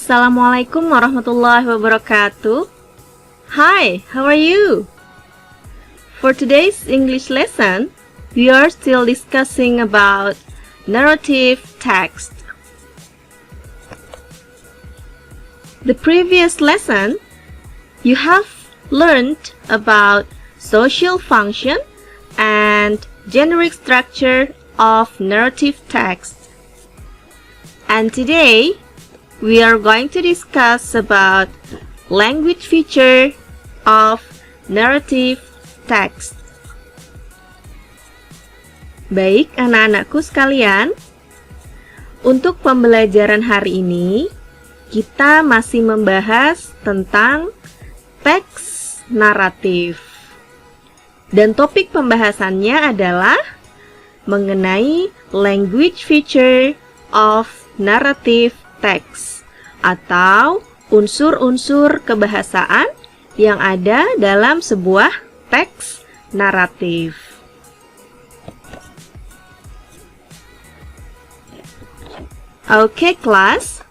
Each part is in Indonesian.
Assalamualaikum warahmatullahi wabarakatuh. Hi, how are you? For today's English lesson, we are still discussing about narrative text. The previous lesson, you have learned about social function and generic structure of narrative text. And today, we are going to discuss about language feature of narrative text. Baik, anak-anakku sekalian, untuk pembelajaran hari ini, kita masih membahas tentang teks naratif. Dan topik pembahasannya adalah mengenai language feature of narrative text atau unsur-unsur kebahasaan yang ada dalam sebuah teks naratif. Okay, class.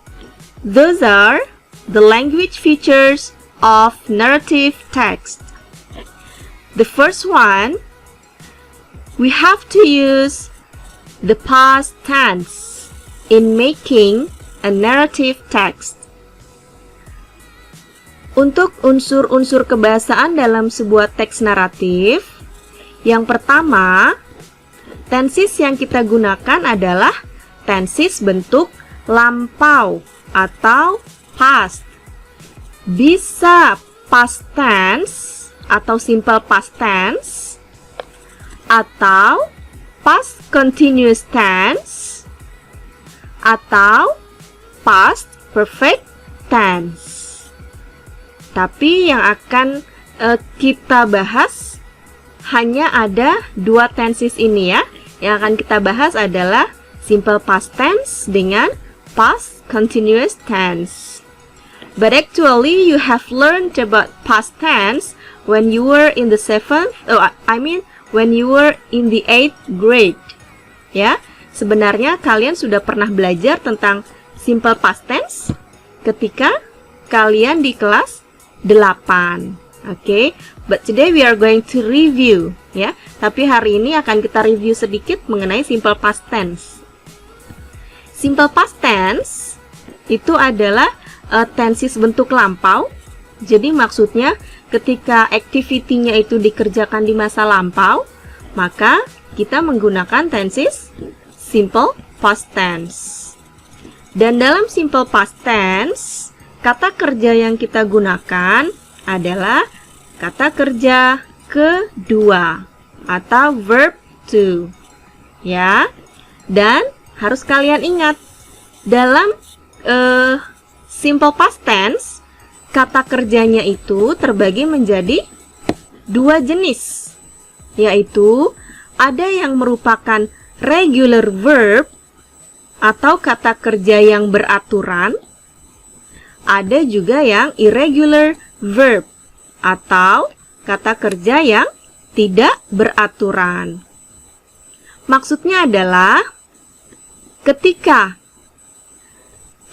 Those are the language features of narrative text. The first one, we have to use the past tense in making a narrative text. Untuk unsur-unsur kebahasaan dalam sebuah teks naratif, yang pertama, tenses yang kita gunakan adalah tenses bentuk lampau atau past. Bisa past tense atau simple past tense atau past continuous tense atau past perfect tense. Tapi yang akan kita bahas hanya ada dua tenses ini ya. Yang akan kita bahas adalah simple past tense dengan past continuous tense. But actually you have learned about past tense when you were in the when you were in the 8th grade. Ya, sebenarnya kalian sudah pernah belajar tentang simple past tense ketika kalian di kelas 8. Okay, but today we are going to review ya. Tapi hari ini akan kita review sedikit mengenai simple past tense. Simple past tense itu adalah tenses bentuk lampau. Jadi maksudnya ketika activity-nya itu dikerjakan di masa lampau, maka kita menggunakan tenses simple past tense. Dan dalam simple past tense, kata kerja yang kita gunakan adalah kata kerja kedua atau verb to. Ya. Dan harus kalian ingat, dalam simple past tense, kata kerjanya itu terbagi menjadi dua jenis, yaitu ada yang merupakan regular verb atau kata kerja yang beraturan, ada juga yang irregular verb atau kata kerja yang tidak beraturan. Maksudnya adalah ketika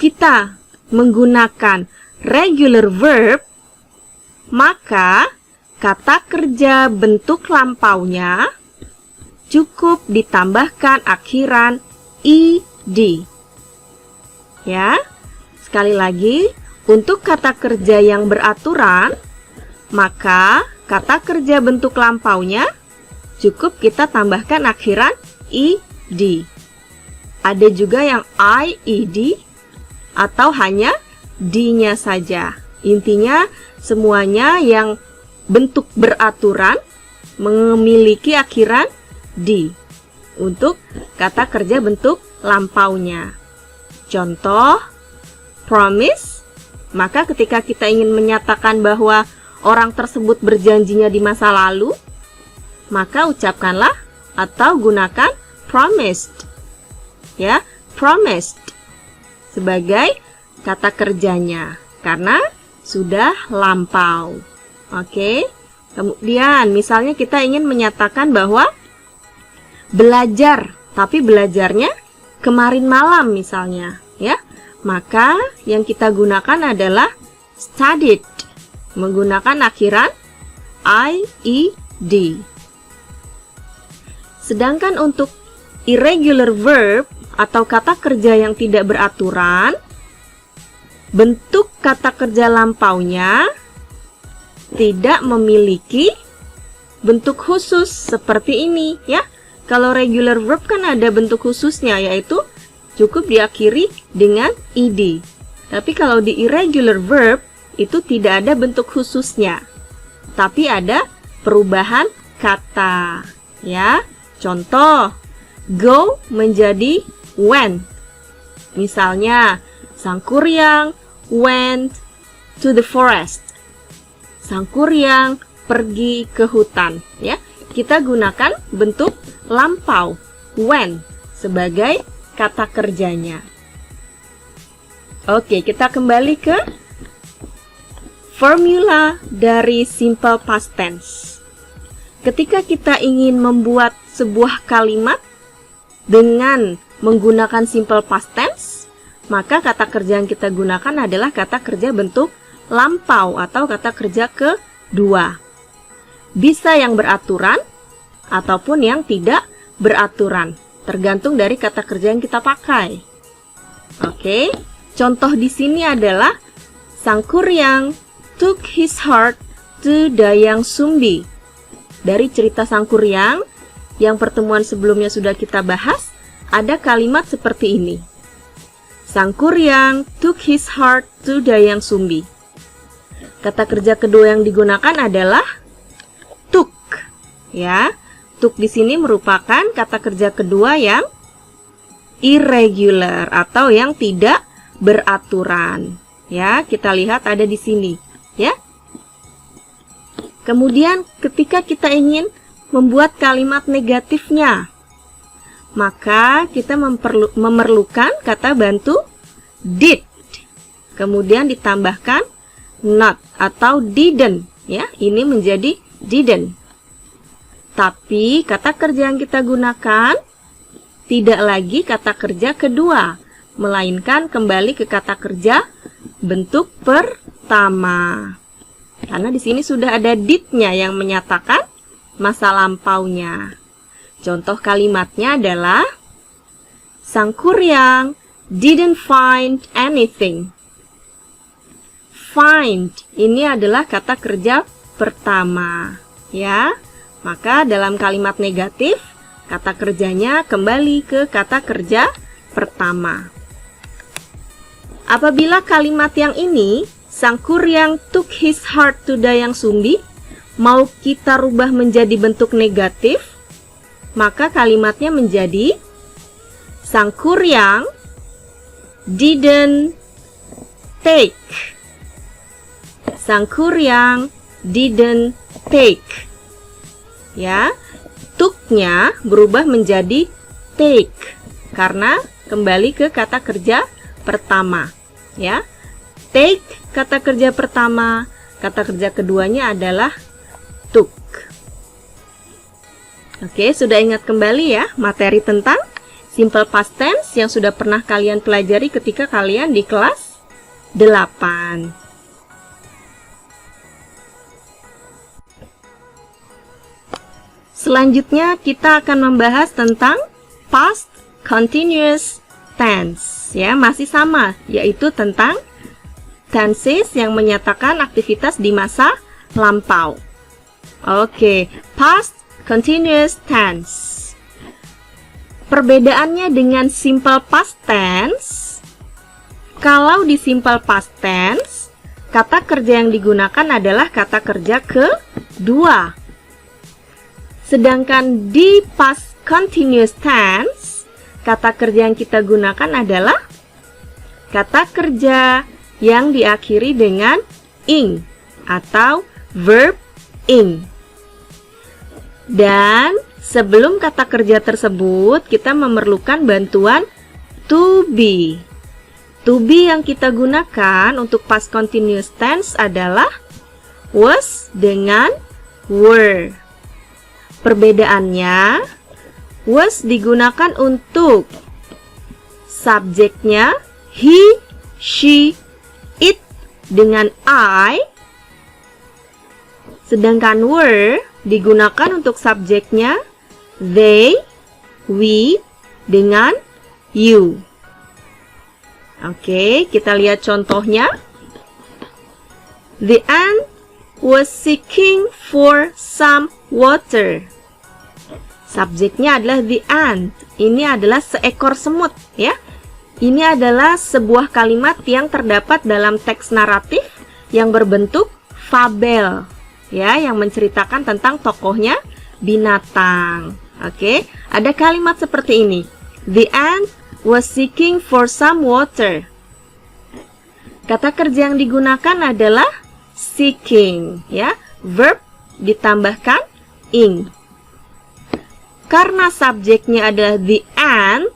kita menggunakan regular verb, maka kata kerja bentuk lampaunya cukup ditambahkan akhiran ed. Ya, sekali lagi, untuk kata kerja yang beraturan, maka kata kerja bentuk lampaunya cukup kita tambahkan akhiran ed. Ada juga yang IED atau hanya D-nya saja. Intinya semuanya yang bentuk beraturan memiliki akhiran D untuk kata kerja bentuk lampaunya. Contoh, promise, maka ketika kita ingin menyatakan bahwa orang tersebut berjanjinya di masa lalu, maka ucapkanlah atau gunakan promised. Ya, promised sebagai kata kerjanya karena sudah lampau. Oke. Kemudian misalnya kita ingin menyatakan bahwa belajar, tapi belajarnya kemarin malam misalnya, ya. maka yang kita gunakan adalah studied, menggunakan akhiran IED. Sedangkan untuk irregular verb atau kata kerja yang tidak beraturan, bentuk kata kerja lampaunya tidak memiliki bentuk khusus seperti ini ya. Kalau regular verb kan ada bentuk khususnya, yaitu cukup diakhiri dengan ed. Tapi kalau di irregular verb itu tidak ada bentuk khususnya, tapi ada perubahan kata ya. Contoh, go menjadi went. Misalnya, Sang Kuryang went to the forest. Sang Kuryang pergi ke hutan ya. Kita gunakan bentuk lampau went sebagai kata kerjanya. Oke, kita kembali ke formula dari simple past tense. Ketika kita ingin membuat sebuah kalimat dengan menggunakan simple past tense, maka kata kerja yang kita gunakan adalah kata kerja bentuk lampau atau kata kerja kedua. Bisa yang beraturan ataupun yang tidak beraturan, tergantung dari kata kerja yang kita pakai. Oke, contoh di sini adalah Sang Kuryang took his heart to Dayang Sumbi. Dari cerita Sang Kuryang yang pertemuan sebelumnya sudah kita bahas, ada kalimat seperti ini. Sang Kuryang took his heart to Dayang Sumbi. Kata kerja kedua yang digunakan adalah took. Ya, took di sini merupakan kata kerja kedua yang irregular atau yang tidak beraturan. Ya, kita lihat ada di sini, ya. Kemudian ketika kita ingin membuat kalimat negatifnya, maka kita memerlukan kata bantu did. Kemudian ditambahkan not atau didn't, ya. Ini menjadi didn't. Tapi kata kerja yang kita gunakan tidak lagi kata kerja kedua, melainkan kembali ke kata kerja bentuk pertama. Karena di sini sudah ada did-nya yang menyatakan masa lampaunya. Contoh kalimatnya adalah Sang Kuryang didn't find anything. Find ini adalah kata kerja pertama, ya. Maka dalam kalimat negatif, kata kerjanya kembali ke kata kerja pertama. Apabila kalimat yang ini, Sang Kuryang took his heart to Dayang Sumbi, mau kita rubah menjadi bentuk negatif, maka kalimatnya menjadi Sang Kuryang didn't take. Sang Kuryang didn't take. Ya, took-nya berubah menjadi take karena kembali ke kata kerja pertama. Ya, take kata kerja pertama, kata kerja keduanya adalah took. Oke, sudah ingat kembali ya materi tentang simple past tense yang sudah pernah kalian pelajari ketika kalian di kelas 8. Selanjutnya kita akan membahas tentang past continuous tense, ya, masih sama, yaitu tentang tenses yang menyatakan aktivitas di masa lampau. Oke, past continuous tense. Perbedaannya dengan simple past tense, kalau di simple past tense, kata kerja yang digunakan adalah kata kerja kedua. Sedangkan di past continuous tense, kata kerja yang kita gunakan adalah kata kerja yang diakhiri dengan ing atau verb ing. Dan sebelum kata kerja tersebut, kita memerlukan bantuan to be. To be yang kita gunakan untuk past continuous tense adalah was dengan were. Perbedaannya, was digunakan untuk subjeknya he, she, it dengan I. Sedangkan were digunakan untuk subjeknya they, we dengan you. Oke, kita lihat contohnya. The ant was seeking for some water. Subjeknya adalah the ant. Ini adalah seekor semut, ya. Ini adalah sebuah kalimat yang terdapat dalam teks naratif yang berbentuk fabel, ya, yang menceritakan tentang tokohnya binatang. Oke, ada kalimat seperti ini. The ant was seeking for some water. Kata kerja yang digunakan adalah seeking, ya. Verb ditambahkan ing. Karena subjeknya adalah the ant,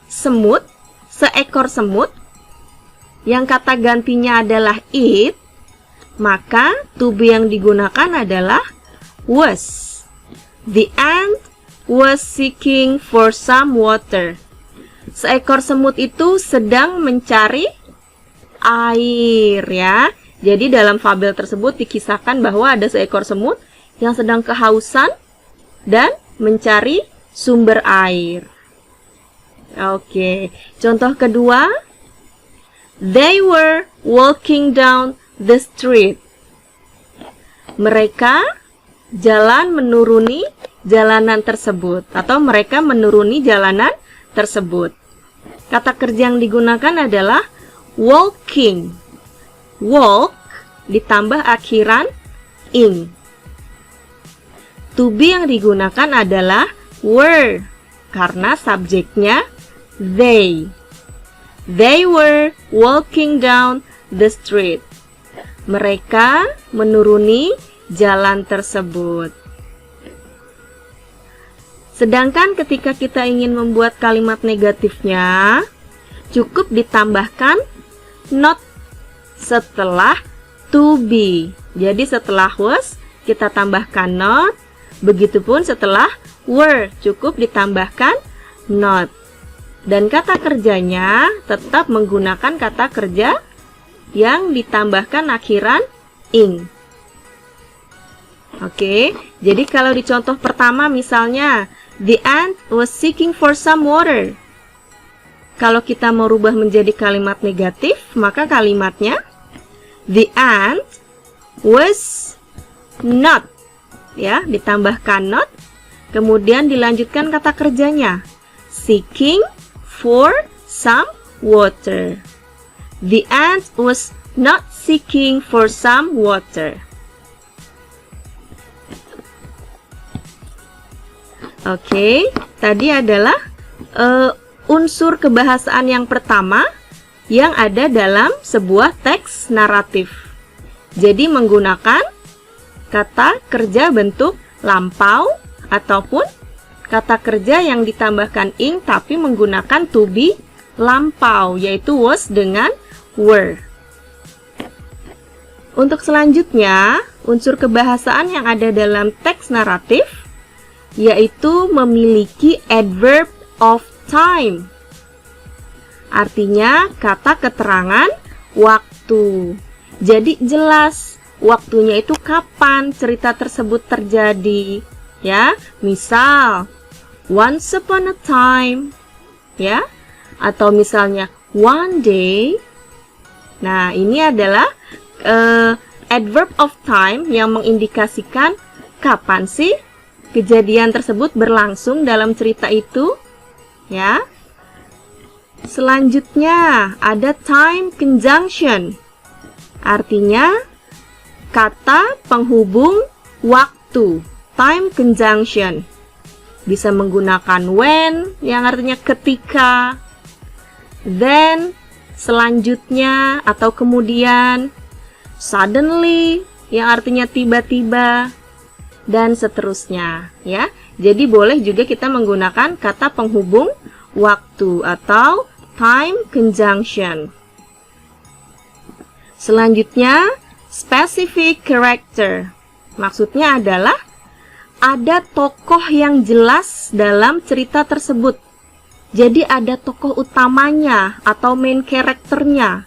semut, seekor semut, yang kata gantinya adalah it, maka to be yang digunakan adalah was. The ant was seeking for some water. Seekor semut itu sedang mencari air, ya. Jadi dalam fabel tersebut dikisahkan bahwa ada seekor semut yang sedang kehausan dan mencari sumber air. Oke, contoh kedua. They were walking down the street. Mereka jalan menuruni jalanan tersebut, atau mereka menuruni jalanan tersebut. Kata kerja yang digunakan adalah walking. Walk ditambah akhiran ing. To be yang digunakan adalah were, karena subjeknya they. They were walking down the street. Mereka menuruni jalan tersebut. Sedangkan ketika kita ingin membuat kalimat negatifnya, cukup ditambahkan not setelah to be. Jadi setelah was kita tambahkan not. Begitupun setelah were, cukup ditambahkan not. Dan kata kerjanya tetap menggunakan kata kerja yang ditambahkan akhiran ing. Oke, jadi kalau di contoh pertama misalnya, the ant was seeking for some water. Kalau kita mau rubah menjadi kalimat negatif, maka kalimatnya the ant was not, ya, ditambahkan not, kemudian dilanjutkan kata kerjanya seeking for some water. The ant was not seeking for some water. Oke, tadi adalah unsur kebahasaan yang pertama yang ada dalam sebuah teks naratif. Jadi menggunakan kata kerja bentuk lampau ataupun kata kerja yang ditambahkan ing tapi menggunakan to be lampau, yaitu was dengan were. Untuk selanjutnya, unsur kebahasaan yang ada dalam teks naratif yaitu memiliki adverb of time. Artinya kata keterangan waktu. Jadi jelas waktunya itu kapan cerita tersebut terjadi, ya. Misal once upon a time, ya, atau misalnya one day. Nah, ini adalah adverb of time yang mengindikasikan kapan sih kejadian tersebut berlangsung dalam cerita itu, ya. Selanjutnya ada time conjunction. Artinya kata penghubung waktu. Time conjunction bisa menggunakan when yang artinya ketika, then selanjutnya atau kemudian, suddenly yang artinya tiba-tiba, dan seterusnya, ya. Jadi boleh juga kita menggunakan kata penghubung waktu atau time conjunction. Selanjutnya, specific character. Maksudnya adalah ada tokoh yang jelas dalam cerita tersebut. Jadi ada tokoh utamanya atau main karakternya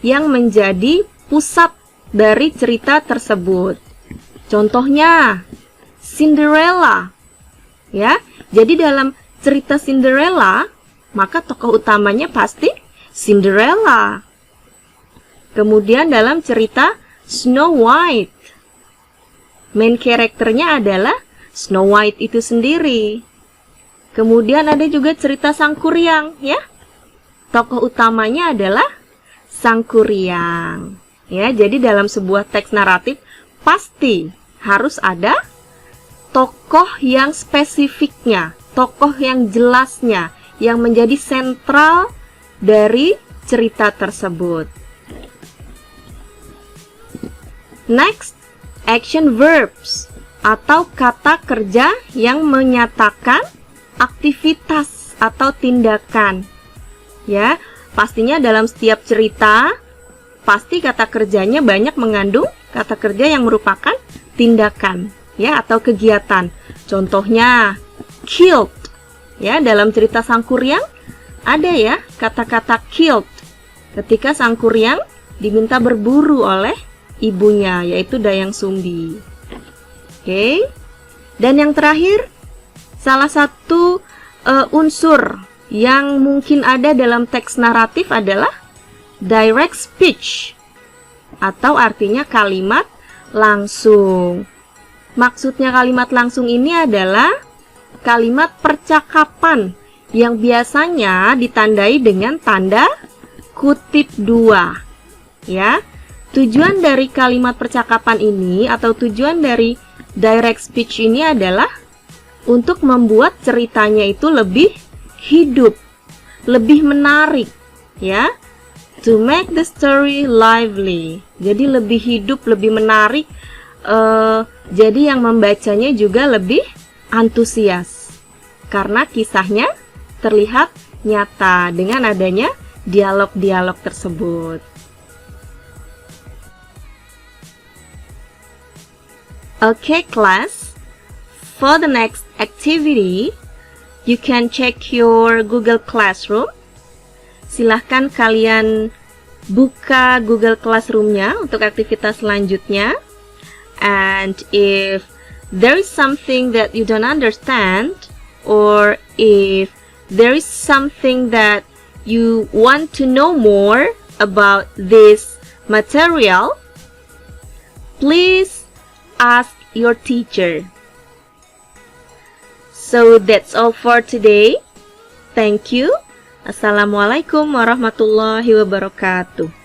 yang menjadi pusat dari cerita tersebut. Contohnya, Cinderella. Ya, jadi dalam cerita Cinderella, maka tokoh utamanya pasti Cinderella. Kemudian dalam cerita Snow White, main karakternya adalah Snow White itu sendiri. Kemudian ada juga cerita Sang Kuryang, ya. Tokoh utamanya adalah Sang Kuryang. Ya, jadi dalam sebuah teks naratif pasti harus ada tokoh yang spesifiknya, tokoh yang jelasnya, yang menjadi sentral dari cerita tersebut. Next, action verbs atau kata kerja yang menyatakan aktivitas atau tindakan. Ya, pastinya dalam setiap cerita pasti kata kerjanya banyak mengandung kata kerja yang merupakan tindakan, ya, atau kegiatan. Contohnya killed. Ya, dalam cerita Sang Kuryang ada ya kata-kata killed ketika Sang Kuryang diminta berburu oleh ibunya, yaitu Dayang Sumbi. Oke. Dan yang terakhir, salah satu unsur yang mungkin ada dalam teks naratif adalah direct speech, atau artinya kalimat langsung. Maksudnya kalimat langsung ini adalah kalimat percakapan yang biasanya ditandai dengan tanda kutip 2. Ya. Tujuan dari kalimat percakapan ini atau tujuan dari direct speech ini adalah untuk membuat ceritanya itu lebih hidup, lebih menarik, ya. To make the story lively. Jadi lebih hidup, lebih menarik. Jadi yang membacanya juga lebih antusias karena kisahnya terlihat nyata dengan adanya dialog-dialog tersebut. Okay, class. For the next activity, you can check your Google Classroom. Silahkan kalian buka Google Classroom-nya untuk aktivitas selanjutnya. And if there is something that you don't understand, or if there is something that you want to know more about this material, please ask your teacher. So that's all for today. Thank you. Assalamualaikum warahmatullahi wabarakatuh.